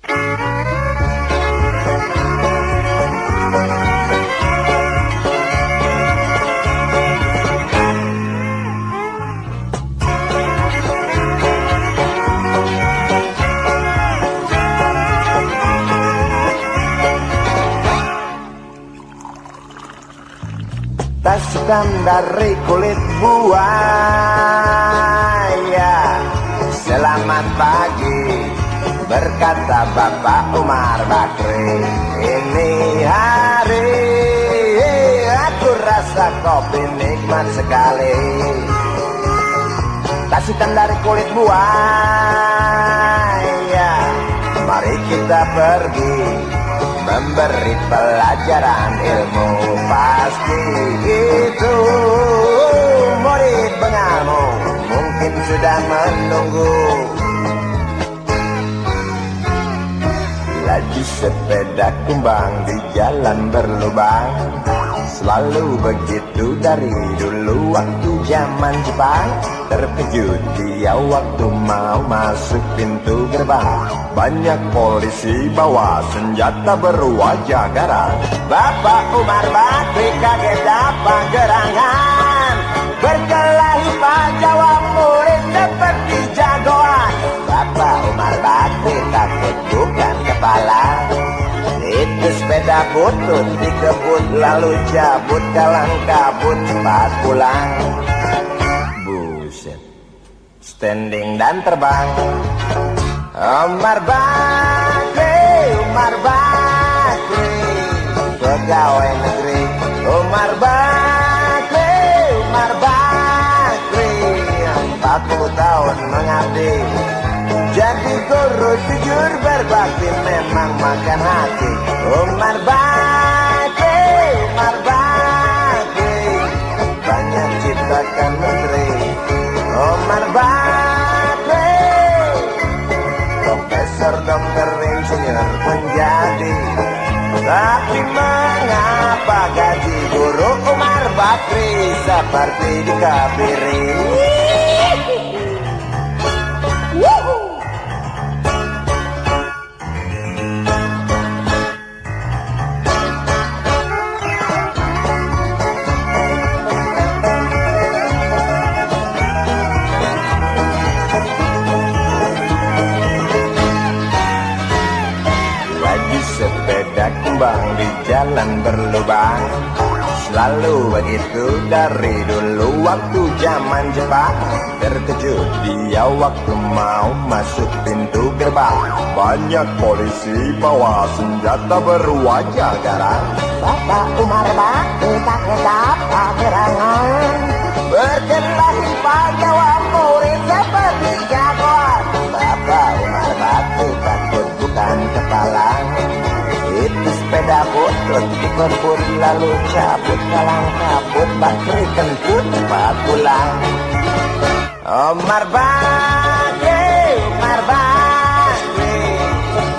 Tas hitam dari kulit buaya. Selamat pagi, berkata Bapak Umar Bakri. Ini hari aku rasa kopi nikmat sekali. Tas hitam dari kulit buaya, mari kita pergi memberi pelajaran ilmu. Pasti itu murid pengamu mungkin sudah menunggu. Laju sepeda kumbang di jalan berlubang, selalu begitu dari dulu waktu zaman Jepang. Terkejut dia waktu mau masuk pintu gerbang, banyak polisi bawa senjata berwajah garang. Bapak Umar Bakri kaget dapat gerangan, berkelahi Pak jawab murid seperti jagoan. Bapak Umar Bakri takut bukan kepala, itu sepeda butut dikebut lalu cabut kalang kabut cepat pulang. Buset, standing dan terbang. Umar Bakri, Umar Bakri, pegawai negeri. Umar Bakri, Umar Bakri, 40 tahun mengabdi jadi guru jujur berbakti memang makan hati. Umar Bakri, Umar Bakri, banyak ciptakan menteri. Umar Bakri, profesor, dokter, insinyur menjadi. Tapi mengapa gaji guru Umar Bakri seperti dikebiri? Sepeda kumbang di jalan berlubang, selalu begitu dari dulu waktu zaman Jepang. Terkejut dia waktu mau masuk pintu gerbang, banyak polisi bawa senjata berwajah garang. Bapak Umar Bakri takut dapat gerangan, berkelahi Pak jawab murid seperti jagoan. Bapak Umar Bakri takut bukan kepala, itu sepeda butut dikebut lalu cabut kalang kabut. Bakri kentut cepat pulang. Umar Bakri, Umar Bakri,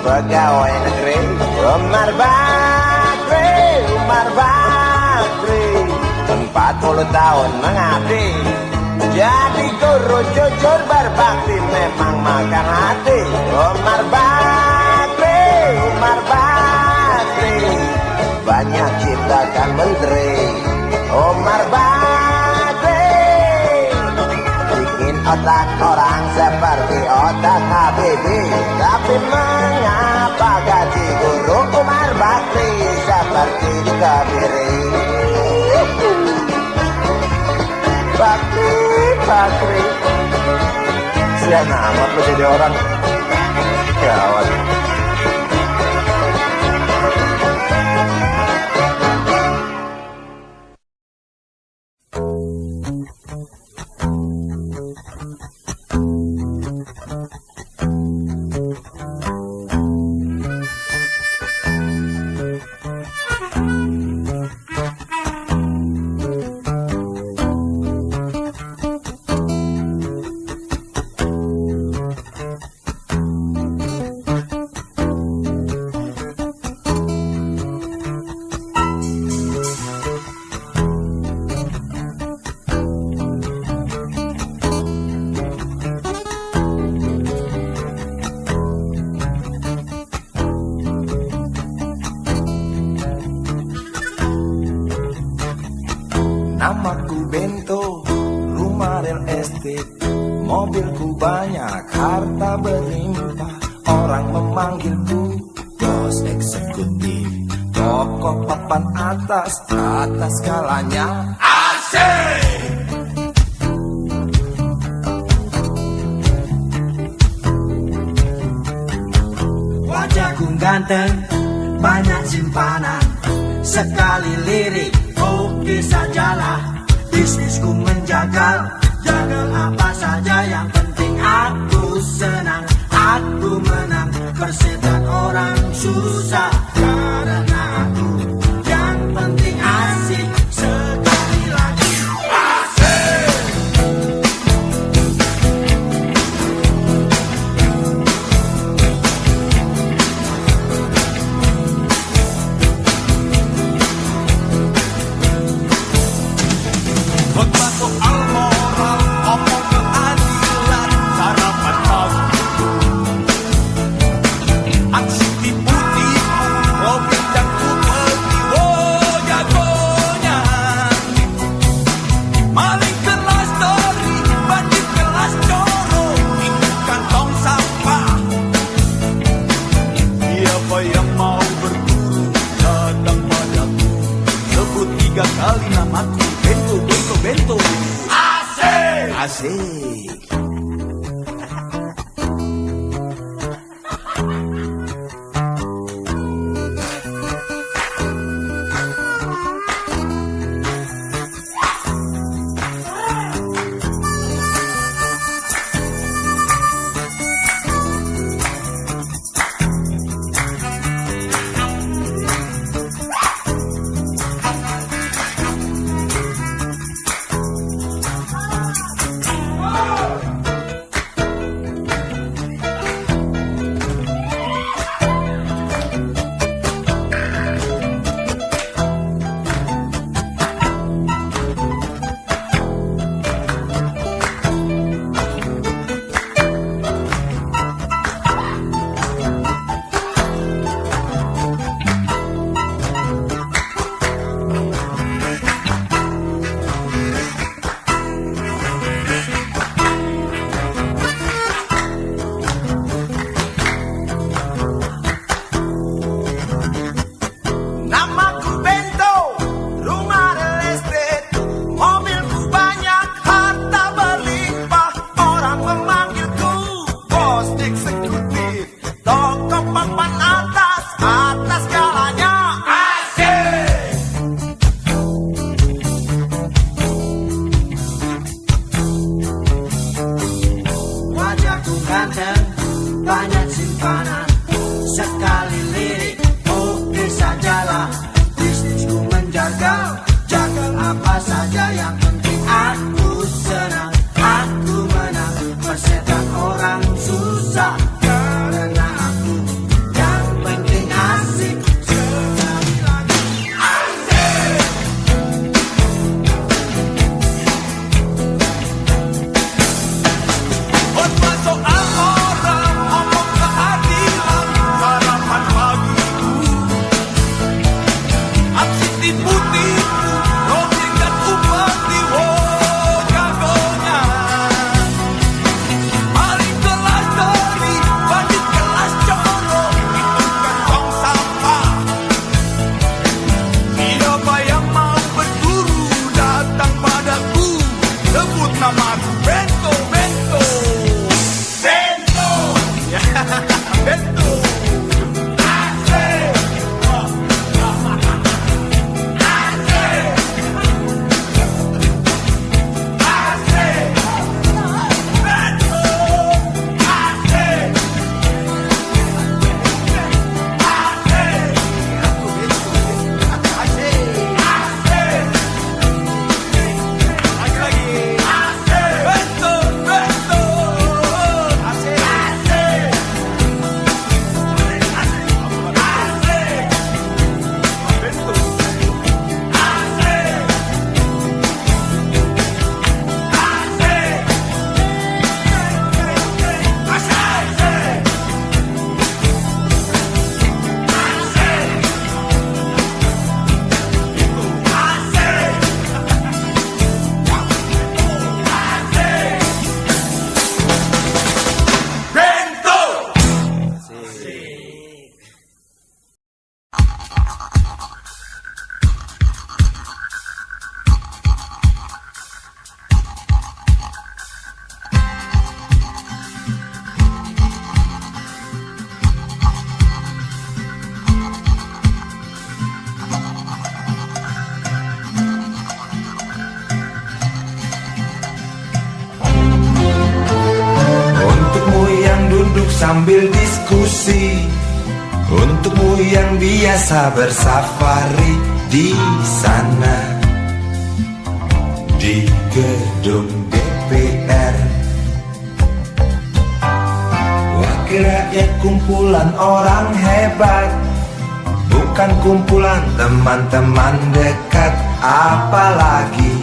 pegawai negeri. Umar Bakri, Umar Bakri, 40 tahun mengabdi jadi guru jujur berbakti memang makan hati. Umar Bakri, Umar Bakri, banyak ciptakan menteri. Umar Bakri bikin otak orang seperti otak Habibie. Tapi mengapa gaji guru Umar Bakri seperti dikebiri? Bakri, Bakri, sian amat lo jadi orang. Gawat. real estate, mobilku banyak, harta berlimpah. Orang memanggilku bos eksekutif, toko papan atas skalanya. Asik! Wajahku ganteng, banyak simpanan, sekali lirik, oke sajalah. Bisnisku menjagal, jagal apa saja, yang penting aku senang, aku menang. Persetan orang susah, karena aku yang penting asik. Sekali lagi asik. Khotbah soal moral, omong keadilan, sarapan pagi, aksi tipu-tipu, robek dan kupeti, oh jagonya. Maling kelas story, bandit kelas coro, itu kantong sampah. Siapa yang mau berburu, datang padaku, sebut 3 kali namaku. Bento, bento, bento. Asik! Asik. Banyak simpanan, sekali lirik, oke sajalah. Bisnisku menjagal, jagal apa saja, yang penting aku senang, aku menang. Persetan orang susah, karena aku yang penting asik. Sekali lagi asik. Khotbah soal moral, omong keadilan, sarapan pagiku, aksi tipu-tipu, robek dan upeti, oh jagonya. Maling kelas story, bandit kelas coro, itu kantong sampah. Siapa yang mau berburu, datang padaku, sebut namaku. Bento, bento. Bento. Ya, bento. Asik. Asik. Asik. Bento. Asik. Asik. Aku bento. Asik. Asik. Lagi-lagi. Asik. Bento, bento. sambil diskusi. Untukmu yang biasa bersafari di sana, di gedung DPR. Wakil rakyat kumpulan orang hebat, bukan kumpulan teman-teman dekat. Apalagi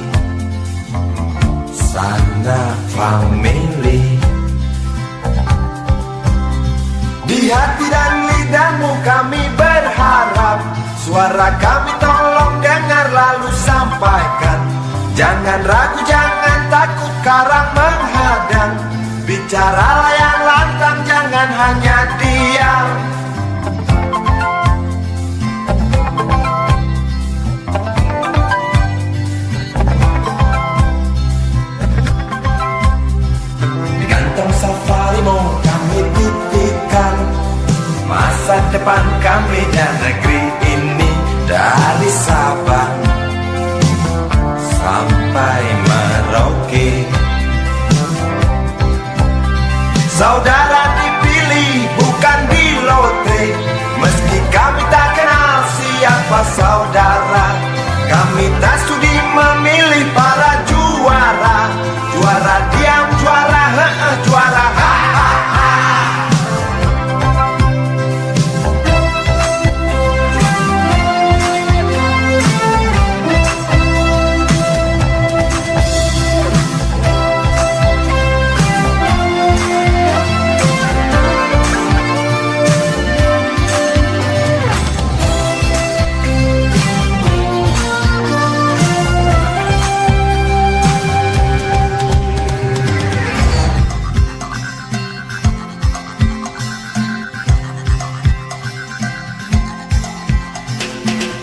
sana family. Di hati dan lidahmu kami berharap, suara kami tolong dengar lalu sampaikan. Jangan ragu, jangan takut karang menghadang. Bicaralah yang lantang, jangan hanya diam. Di kantong safarimu kami titipkan masa depan kami dan negeri ini, dari Sabang sampai Merauke. Saudara dipilih bukan di lotre, meski kami tak kenal siapa saudara. Kami tak sudi memilih para juara. Juara diam, juara juara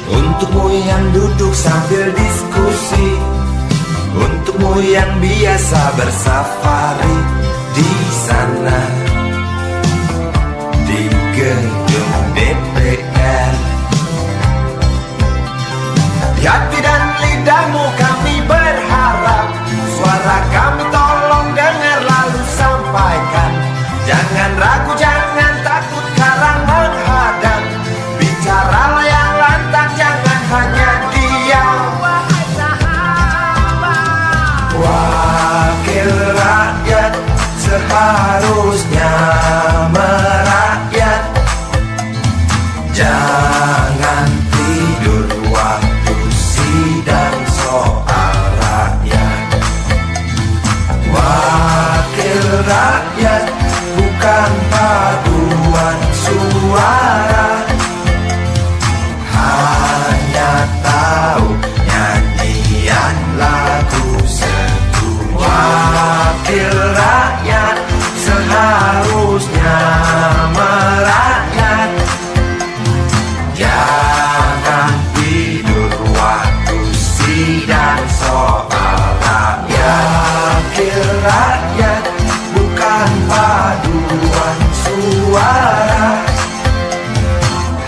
Untukmu yang duduk sambil diskusi, untukmu yang biasa bersafari di sana, di gedung DPR. Di hati dan lidahmu kami berharap, suara kami tolong dengar lalu sampaikan. Jangan ragu, jangan takut karang menghadang. Bicaralah yang lantang, jangan hanya diam. Wakil rakyat seharusnya merakyat. Jangan tidur waktu sidang soal rakyat. Wakil rakyat bukan paduan suara, hanya tahu nyanyian lagu setuju. Wakil rakyat seharusnya merakyat. Jangan tidur waktu sidang soal rakyat. Wakil rakyat bukan paduan suara,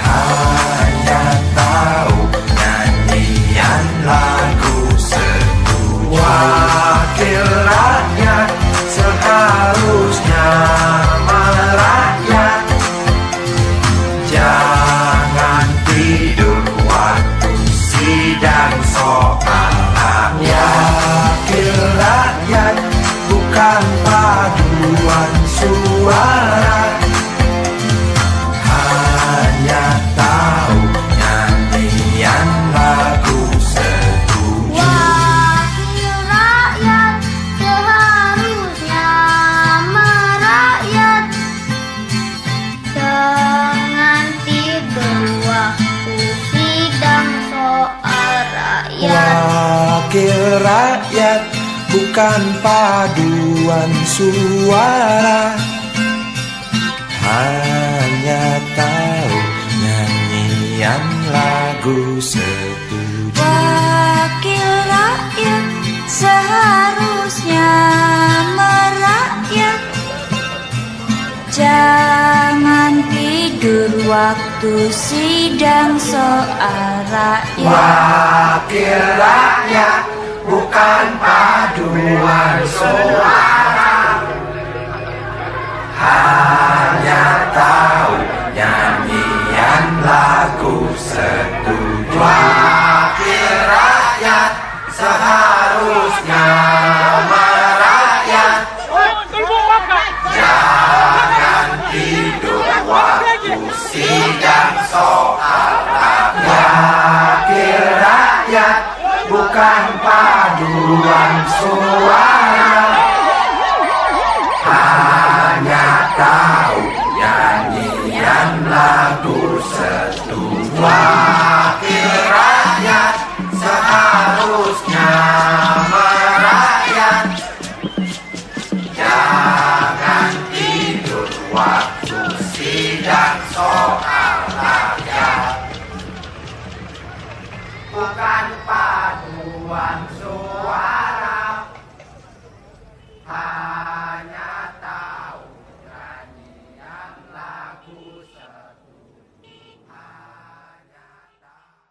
hanya tahu nyanyian lagu setuju. Wakil rakyat seharusnya merakyat. Jangan tidur waktu sidang soal rakyat. Wakil rakyat bukan paduan suara, hanya tahu nyanyian lagu setuju. Wakil rakyat seharusnya merakyat. Jangan tidur waktu sidang soal rakyat. Wakil rakyat bukan paduan suara, hanya tahu nyanyian lagu setuju. Wakil rakyat seharusnya merakyat. Jangan tidur waktu sidang soal rakyat. Wakil rakyat bukan paduan suara, hanya paduan suara, hanya tahu nyanyian lagu setuju. Wakil rakyat seharusnya merakyat, jangan tidur waktu sidang soal rakyat. Bukan paduan suara, hanya tahu nyanyian lagu setuju. Hanya tahu.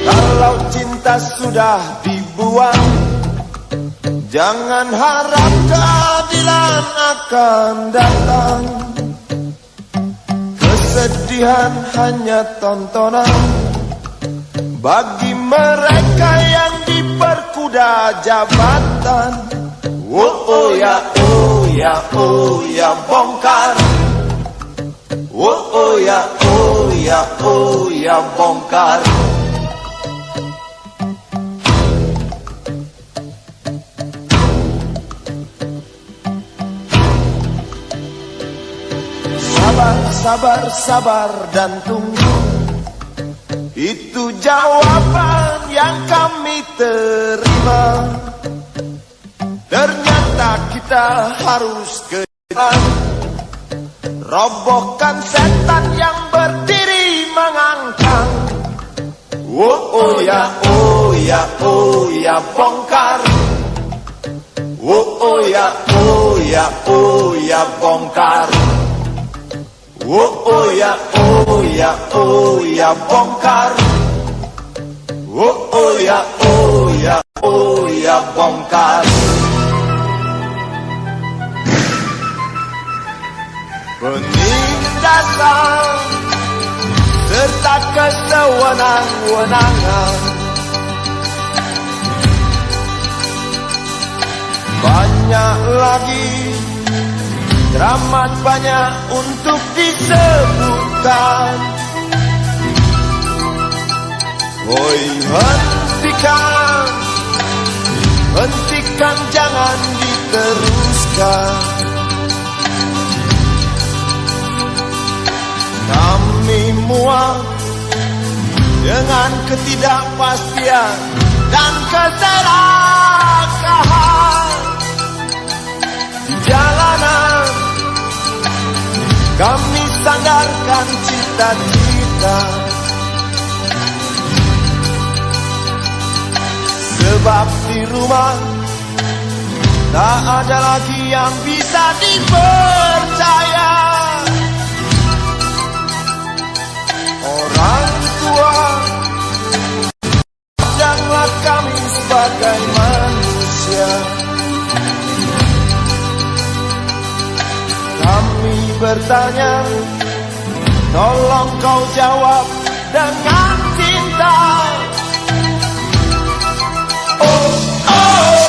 Kalau cinta sudah dibuang, jangan harap keadilan akan datang. Kesedihan hanya tontonan bagi mereka yang diperkuda jabatan. Oh ya, oh ya, oh ya, bongkar. Oh ya, oh ya, oh ya, bongkar. Sabar, sabar dan tunggu, itu jawaban yang kami terima. Ternyata kita harus ke jalan, robohkan setan yang berdiri mengangkang. Oh ya, oh ya, oh ya, bongkar. Oh ya, oh ya, oh ya, bongkar. Oh ya, oh ya, oh ya, bongkar. Oh ya, oh ya, oh ya, bongkar. Penindasan serta kesewenang-wenangan, banyak lagi, teramat banyak untuk disebutkan. Oi, hentikan, hentikan, jangan diteruskan. Kami muak dengan ketidakpastian dan keserakahan di jalanan. Kami sandarkan cita-cita, sebab di rumah tak ada lagi yang bisa dipercaya. Orang tua, pandanglah kami sebagai manusia. Kami bertanya, tolong kau jawab dengan cinta. Oh, oh.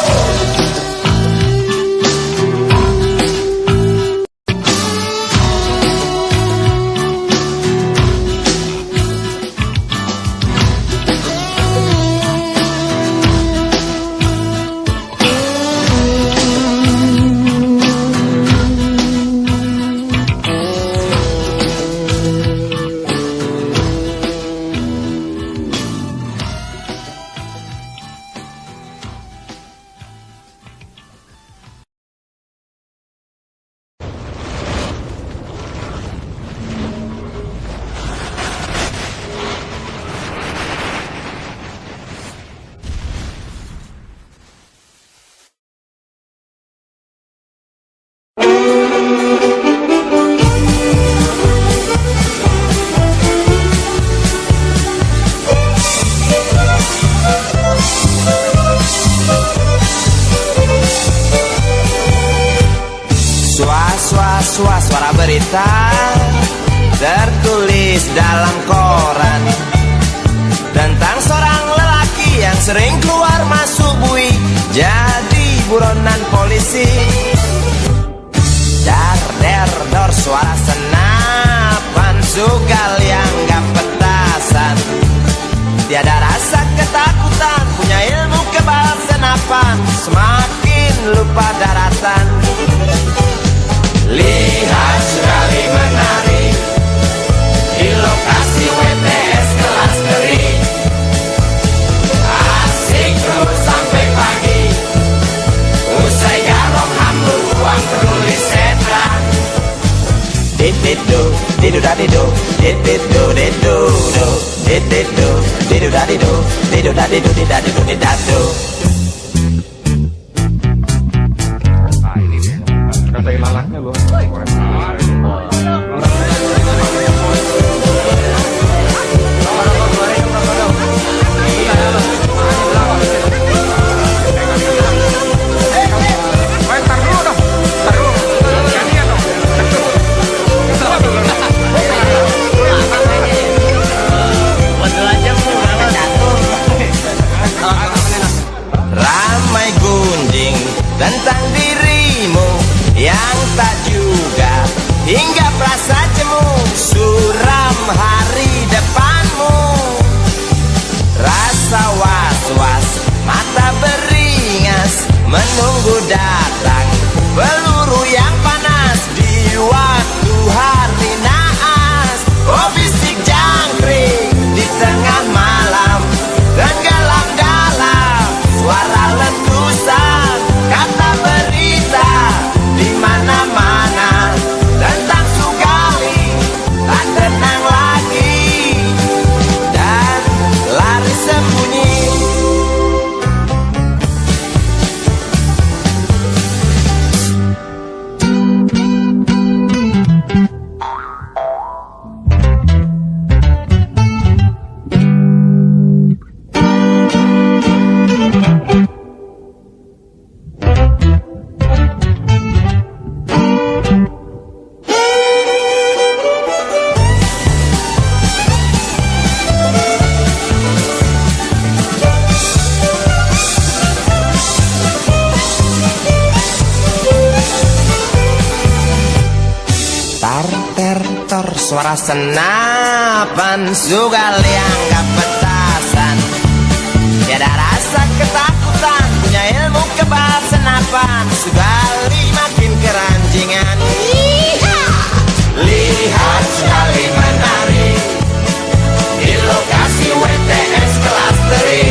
berita tertulis dalam koran tentang seorang lelaki yang sering keluar masuk bui jadi buronan polisi. Dar der dor suara senapan sugal yang gak petasan, tiada rasa ketakutan, punya ilmu kebal senapan, semakin lupa daratan. Lihat sekali menari di lokasi WTS kelas teri, asik terus sampai pagi, usai garong hambur uang penulis setan. Dididu, didu dadidu, dididu didu do, dididu, didu dadidu, didu dadidu didadidu didadu. Kata ilalaknya loh. Ramai gunjing tentang dirimu yang tak juga hingga perasa jemu, suram hari depanmu. Rasa was-was, mata beringas, menunggu datang peluru yang panas di waktu hari naas. Oh bisik jangkrik di tengah malam, tenggelam dalam suara letusan, kata berita di mana-mana tentang Sugali tak tenang lagi dan lari sembunyi. Tar suara senapan sugal yang gak petasan, tiada rasa ketakutan, punya ilmu kebal senapan, Sugali makin keranjingan. Lihat Sugali menari di lokasi WTS kelas teri,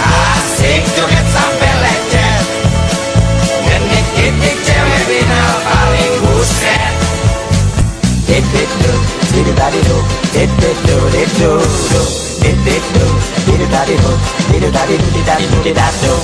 asik joget sampai lecet, ngenit-ngenit cewek binal paling buset. Dididu, didu dadidu, dididu didu do, dididu, didu dadidu, didu dadidu didadidu didadu.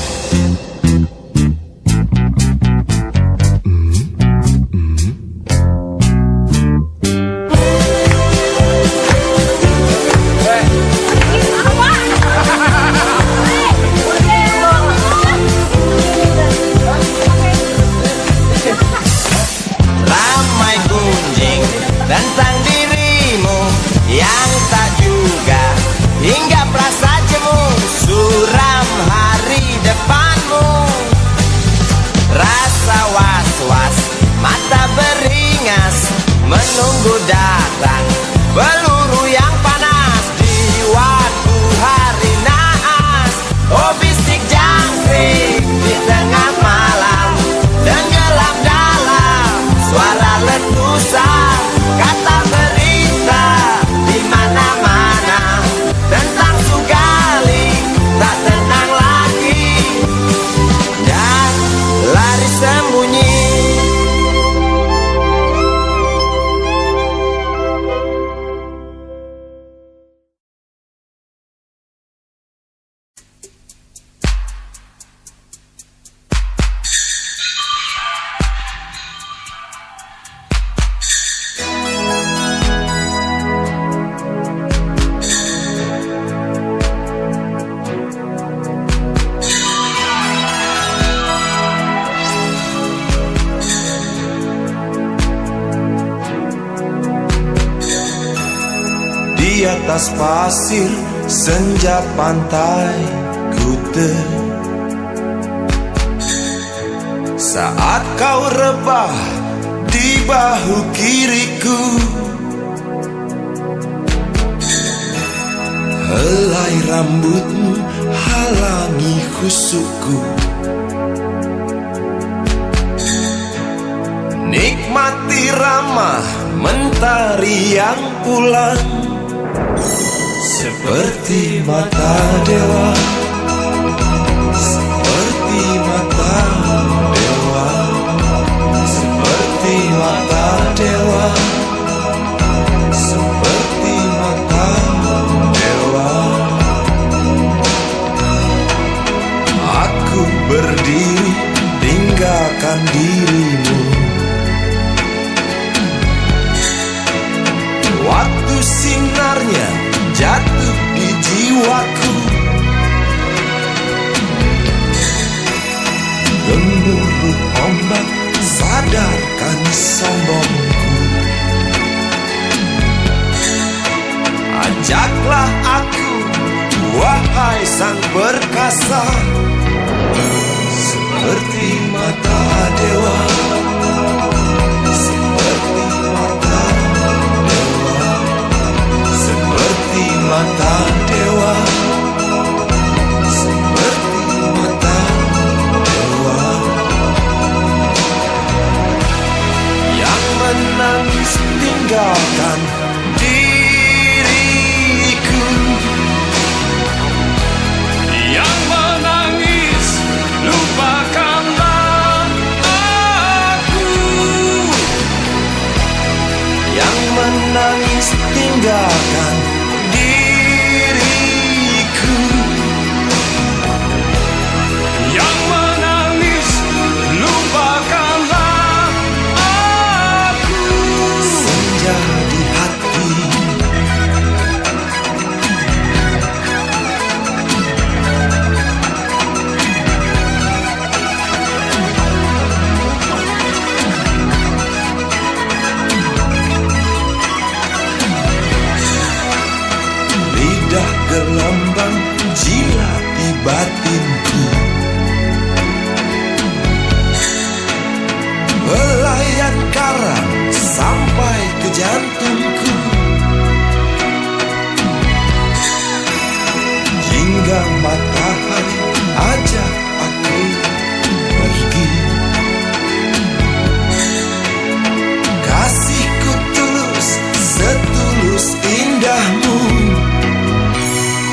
Ramai gunjing tentang dirimu yang tak juga hingga perasa jemu, suram hari depanmu. Rasa was-was, mata beringas, menunggu datang peluru yang panas di waktu hari naas. Oh bisik jangkrik di tengah malam, tenggelam dalam suara letusan, kata berita di mana-mana tentang Sugali tak tenang lagi dan lari sembunyi. atas pasir senja pantai Kuta. Saat kau rebah di bahu kiriku, helai rambutmu halangi khusukku. Nikmati ramah mentari yang pulang, seperti mata dewa, seperti mata dewa, seperti mata dewa, seperti mata dewa. Aku berdiri tinggalkan dirimu, waktu sinarnya jatuh di jiwaku. Gemuruh ombak sadarkan sombongku. Ajaklah aku, wahai sang perkasa, seperti mata dewa, seperti mata dewa, seperti mata dewa, seperti mata dewa. Yang menangis tinggalkan diriku, Yang menangis lupakanlah aku. yang menangis tinggalkan diriku. Yang menangis lupakanlah aku. Senja di hati, lidah gelombang jilati batinku. Belayan karang sampai ke jantungku, hingga matahari ajak aku pergi. Kasihku tulus, setulus indahmu,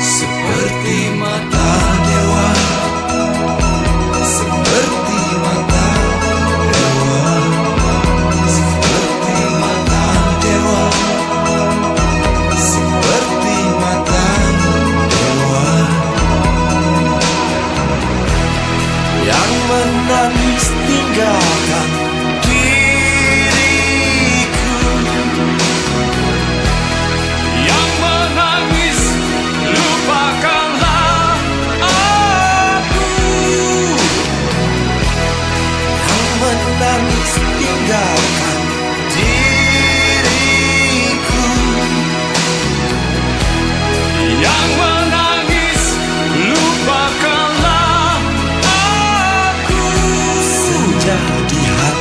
seperti mata dewa, seperti mata dewa, seperti mata dewa, seperti mata dewa. Yang menangis tinggalkan diriku, Yang menangis lupakanlah aku. yang menangis tinggalkan diriku. Yang menangis lupakanlah aku. Senja di hati,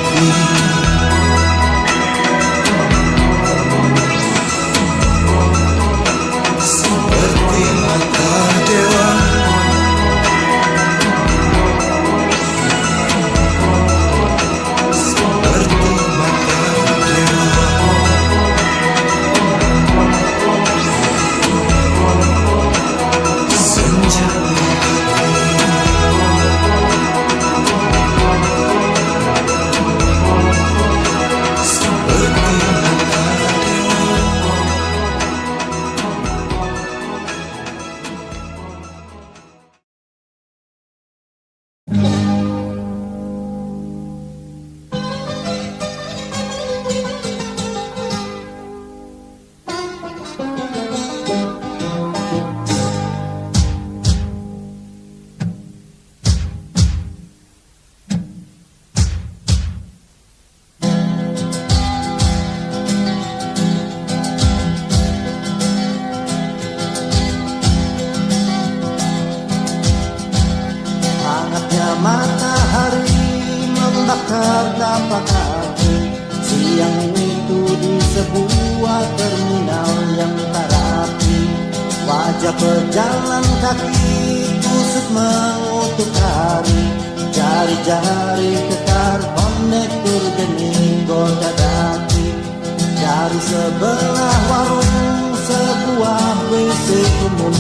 matahari membakar tapak hati. Siang itu di sebuah terminal yang tak rapi, wajah pejalan kaki kusut mengutuk hari. Jari-jari kekar kondektur geni goda daki. Dari sebelah warung sebuah WC umum,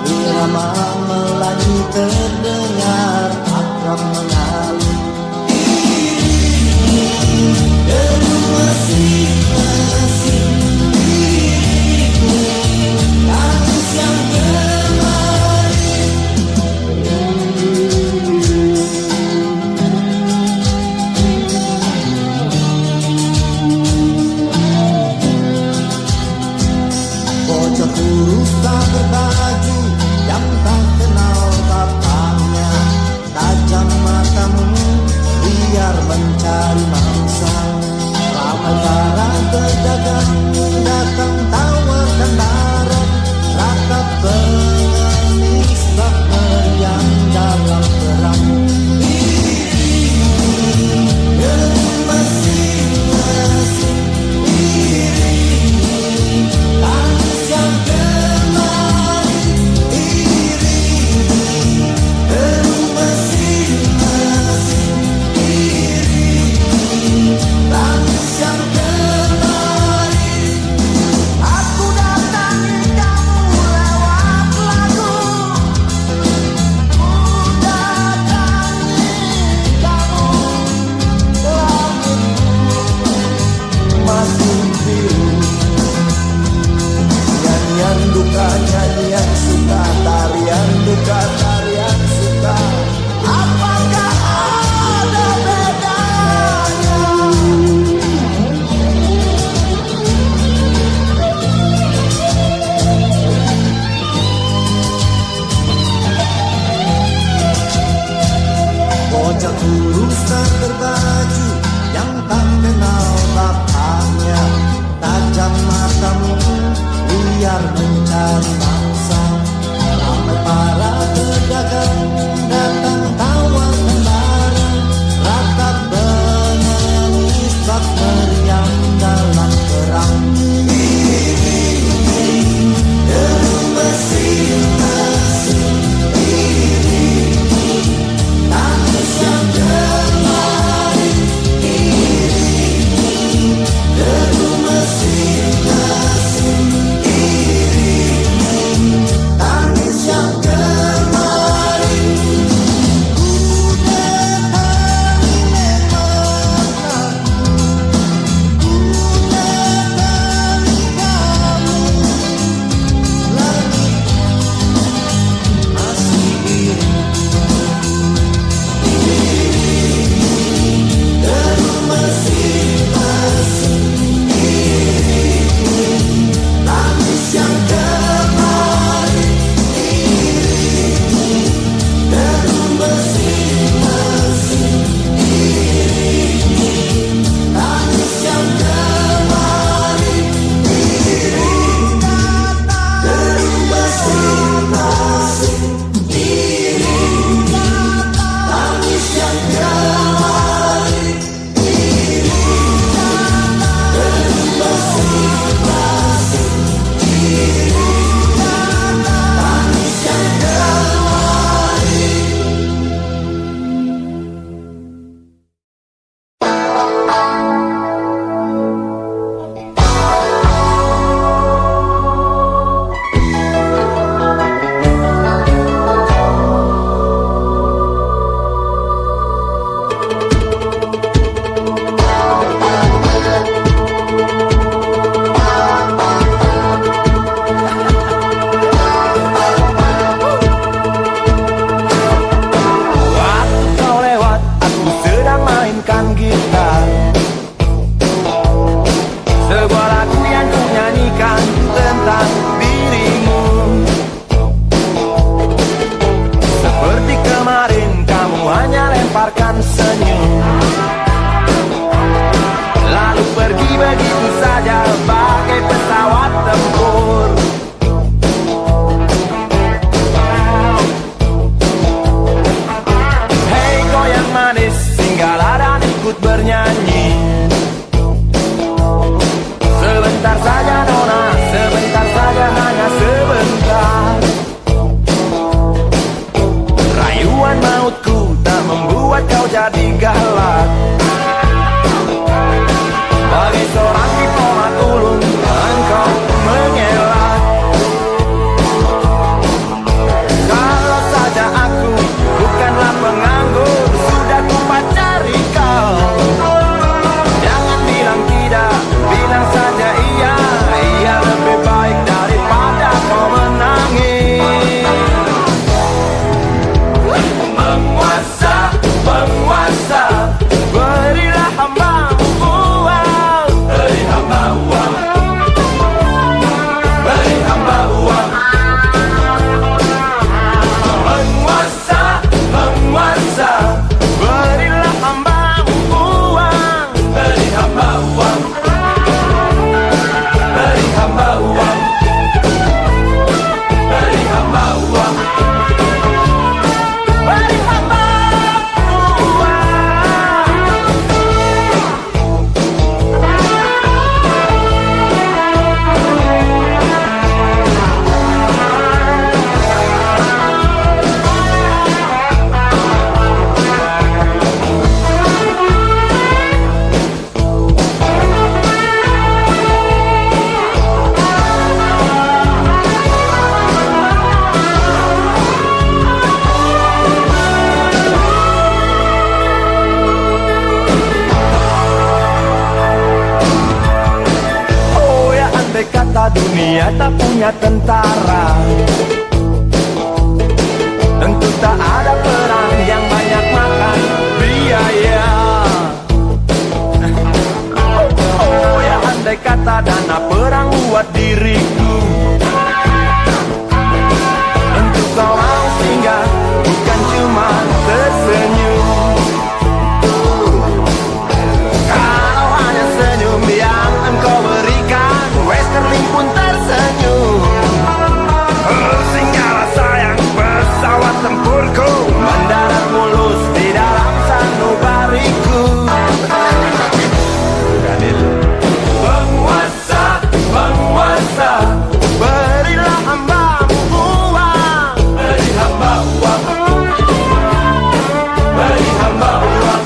irama Melayu terdengar akrab mengalun. Dulu masing-masing diriku, tangis yang kemarin. Bocah kurus tak berbaju yang tak kenal bapaknya, tajam matamu biar mencari mangsa. Ramai para pedagang datang tawarkan barang, rakyat pengemis bak meriam dalam perang. Diri masing-masing diri, tangis yang kemarin. Diri masing-masing diri, tangis yang kemarin. Aku datangi kamu lewat lagu, ku datangi kamu, langitku masih biru. Nyanyian duka, nyanyian suka, tarian duka, tarian suka. Apakah ada bedanya? Bocah kurus tak berbaju yang tak kenal bapaknya, tajam matamu biar mencari mangsa. Ramai para pedagang datang tawarkan barang, rakyat pengemis bak meriam dalam perang. Diri masing-masing diri, tangis yang kemarin. Diri masing-masing diri, tangis yang kemarin. Ku datangi memang aku, ku datangi kamu, langit masih biru. Diri masing-masing diri, tangis yang kemarin. Diri masing-masing diri, tangis yang kemarin. Diri masing-masing diri, tangis yang kemarin. Diri masing-masing diri, tangis yang kemarin. Waktu kau lewat, aku sedang mainkan gitar. Sebuah lagu yang ku nyanyikan tentang dirimu. Seperti kemarin kamu hanya lemparkan senyum, lalu pergi begitu saja bagai pesawat tempur. Hey goyang manis, singgahlah dan ikut bernyanyi. Sebentar saja nona, sebentar saja, hanya sebentar. Rayuan mautku tak membuat kau jadi galak. Bagi seorang diplomat ulung, engkau mengelak. Kalau saja aku bukanlah penganggur, sudah ku pacari kau. Jangan bilang tidak, bilang saja iya. Iya lebih baik daripada kau menangis. Penguasa, penguasa, berilah hamba-Mu uang. Beri hamba uang, beri hamba uang. Penguasa, penguasa, berilah hamba-Mu uang. Beri hamba uang, beri hamba uang, beri hamba uang, beri hamba uang. Oh ya, andai kata dunia tak punya tentara, tentu tak ada perang yang banyak makan biaya. Oh ya, andai kata dana perang buat diriku, tentu kau mau singgah, bukan cuma tersenyum. Kalau hanya senyum yang engkau berikan, Westerling pun tersenyum. Singgahlah sayang, pesawat tempurku mendarat mulus di dalam sanubariku. Penguasa, penguasa, berilah hamba-Mu uang. Beri hamba uang, beri hamba uang.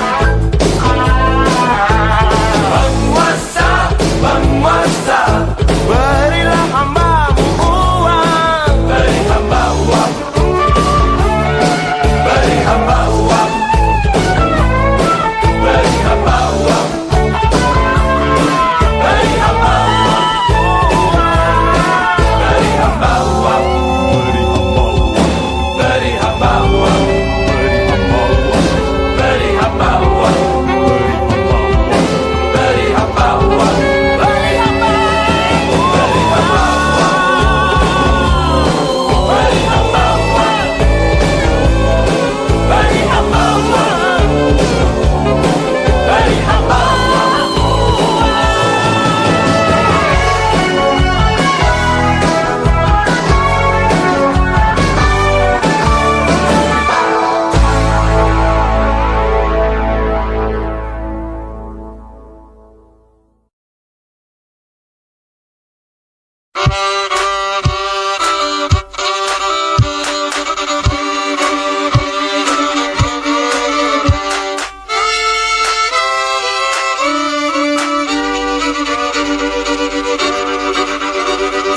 Penguasa, penguasa, berilah hamba-Mu uang. Beri hamba uang, beri hamba uang, beri hamba uang, beri hamba uang, beri hamba uang, beri hamba uang, beri hamba uang, beri hamba uang, beri hamba, beri hamba uang, beri hamba uang, beri hamba uang, beri hamba uang.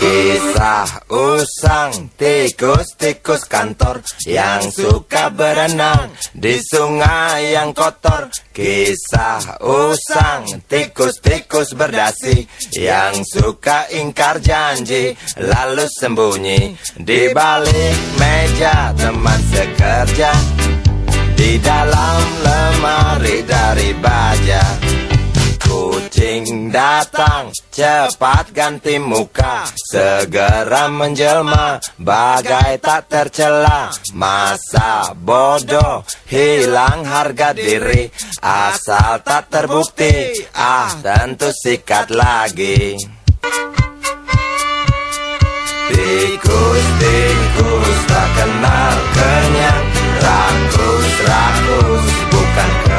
Kisah usang tikus-tikus kantor yang suka berenang di sungai yang kotor. Kisah usang tikus-tikus berdasi yang suka ingkar janji lalu sembunyi di balik meja teman sekerja, di dalam lemari dari baja. Kucing datang, cepat ganti muka, segera menjelma, bagai tak tercela. Masa bodoh, hilang harga diri, asal tak terbukti, tentu sikat lagi. Tikus-tikus tak kenal kenyang, rakus-rakus bukan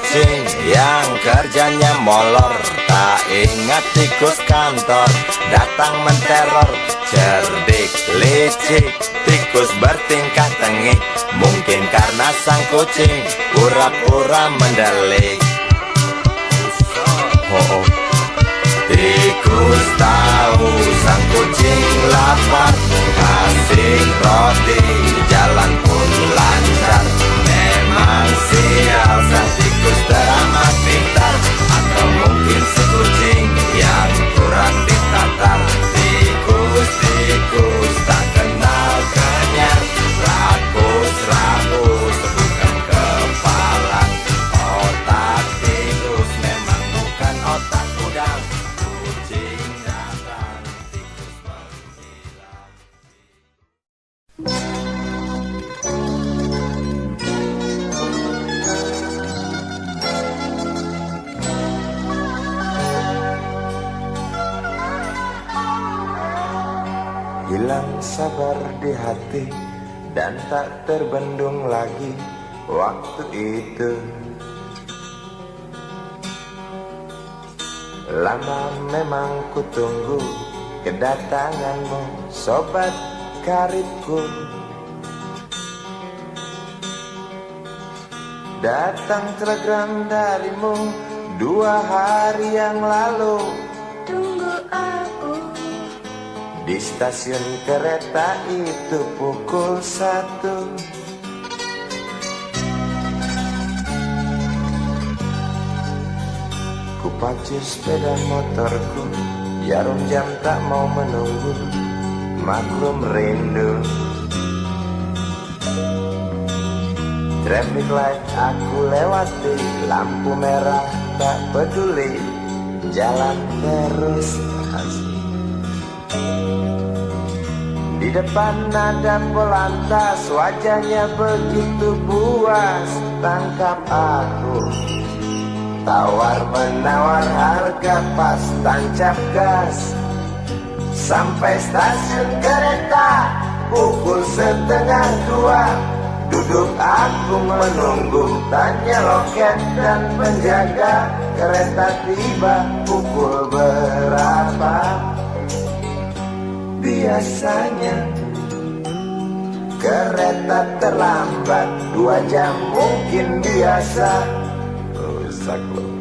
kucing yang kerjanya molor, tak ingat tikus kantor datang menteror. Cerdik, licik, tikus bertingkah tengik, mungkin karena sang kucing pura-pura mendelik. Tikus tahu sang kucing lapar, kasih roti, jalan pun lancar. Memang sial sang tikus teramat pintar, atau mungkin si kucing yang kurang ditatar. Tikus tak kenal kenyang, rakus bukan kepala. Otak tikus memang bukan otak udang. Kucing datang, tikus menghilang. Hilang sabar di hati dan tak terbendung lagi waktu itu. Lama memang ku tunggu kedatanganmu, sobat karibku. Datang telegram darimu 2 hari yang lalu. Tunggu aku. Di stasiun kereta itu pukul 1. Ku pacu sepeda motorku, jarum jam tak mau menunggu, maklum rindu. Traffic light aku lewati, lampu merah tak peduli, jalan terus. Di depan ada polantas, wajahnya begitu buas, tangkap aku. Tawar menawar harga pas, tancap gas. Sampai stasiun kereta pukul 1:30. Duduk aku menunggu, tanya loket dan penjaga, kereta tiba pukul berapa. Biasanya kereta terlambat 2 jam mungkin biasa. Rusak loh.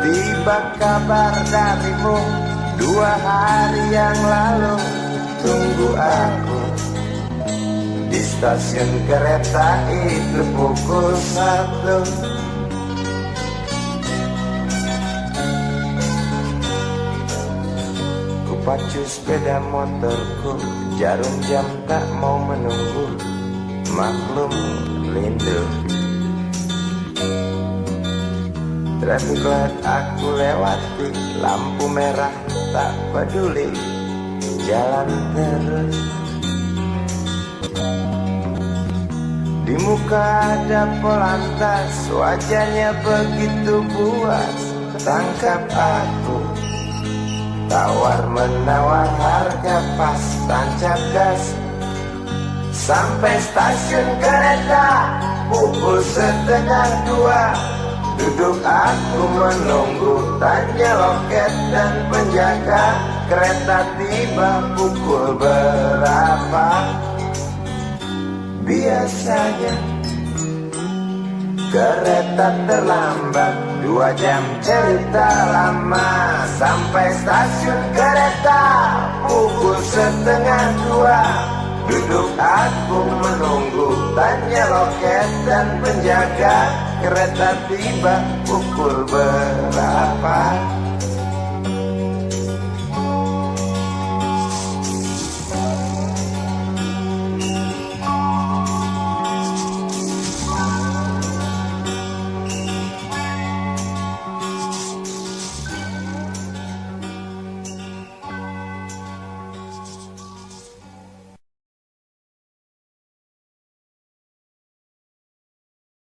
Tiba kabar darimu 2 hari yang lalu. Tunggu aku di stasiun kereta itu pukul 1. Ku pacu sepeda motorku, jarum jam tak mau menunggu, maklum rindu. Traffic light aku lewati, lampu merah tak peduli, jalan terus. Di muka ada polantas, wajahnya begitu buas, tangkap aku. Tawar menawar harga pas, tancap gas. Sampai stasiun kereta pukul 1:30. Duduk aku menunggu, tanya loket dan penjaga, kereta tiba pukul berapa. Biasanya kereta terlambat 2 jam, cerita lama. Sampai stasiun kereta pukul 1:30. Duduk aku menunggu, tanya loket dan penjaga, kereta tiba pukul berapa.